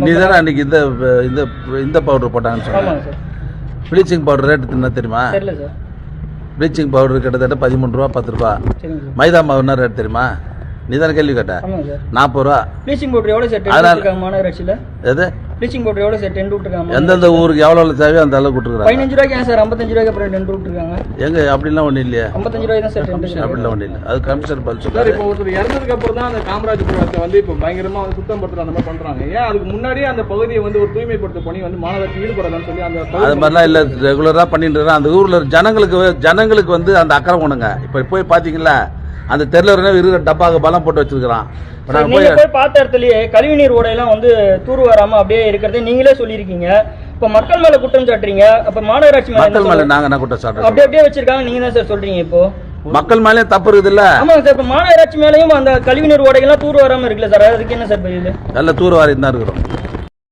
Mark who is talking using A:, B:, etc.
A: நீ தானே அன்னைக்கு இந்த பவுடர் போட்டாங்கன்னு சொன்னாங்க. ப்ளீச்சிங் பவுடர் ரேட்டு என்ன தெரியுமா? ப்ளீச்சிங் பவுடர் கிட்டத்தட்ட 13 ரூபா 10 ரூபா. மைதா மாவு என்ன ரேட் தெரியுமா? நீ தானே கேள்வி கேட்ட. 40 ரூபா.
B: ப்ளீச்சிங் பவுடர் எவ்வளவு சார் டென்ட் விட்டுருக்காங்க மாநகராட்சியில? எது ப்ளீச்சிங் பவுடர் எவ்வளவு சார் டென்ட் விட்டுருக்காங்க?
A: எந்தெந்த ஊருக்கு எவ்வளவு தேவையோ அந்த அளவுக்கு விட்டுருக்காங்க.
B: 15 ரூபாய்க்கு ஏன் சார் 55 ரூபாய்க்கு அப்புறம் டென்ட் விட்டுருக்காங்க?
A: எங்க அப்படிலாம் ஒண்ணு இல்லையா?
B: 55 ரூபாய் தான் சார் டென்ட்.
A: அப்படிலாம் ஒண்ணு இல்ல. அது கமிஷனர் பதில் சொல்றாரு.
C: இப்போ ஒருத்தர் இறந்ததுக்கு அப்புறம் தான் அந்த காமராஜபுரத்தை வந்து இப்போ பயங்கரமா வந்து சுத்தம் படுத்துற அந்த மாதிரி பண்றாங்க. ஏன் அதுக்கு முன்னாடியே அந்த பகுதியை வந்து ஒரு தூய்மைப்படுத்த பணி வந்து மாநகராட்சி ஈடுபடலாம்னு சொல்லி அந்த
A: அது மாதிரிலாம் இல்ல, ரெகுலரா பண்ணிட்டு இருக்காங்க. அந்த ஊர்ல ஜனங்களுக்கு வந்து அந்த அக்கறை ஒண்ணுங்க. இப்ப போய் பாத்தீங்களா அந்த தெருல இருக்கிற டப்பாக்கு பலம் போட்டு வச்சிருக்கான்.
B: நீங்க போய் பார்த்த இடத்துலயே கழிவுநீர் ஓடையெல்லாம் வந்து தூர் வராம அப்படியே இருக்கிறதே நீங்களே சொல்லியிருக்கீங்க. இப்ப மக்கள் மேல குற்றம் சாட்டுறீங்க. அப்ப மாநகராட்சி
A: மேல நாங்க என்ன குற்றம் சாட்டுறோம்?
B: அப்படியே வச்சிருக்காங்க, நீங்க தான் சார் சொல்றீங்க. இப்போ
A: மக்கள் மேலே தப்பு இருக்குது இல்ல?
B: ஆமாங்க சார். இப்ப மாநகராட்சி மேலயும் அந்த கழிவுநீர் ஓடைகள்லாம் தூர் வராம இருக்குல்ல சார், அதுக்கு என்ன சார் பதில்?
A: நல்ல தூர் வாரி தான் இருக்கிறோம்.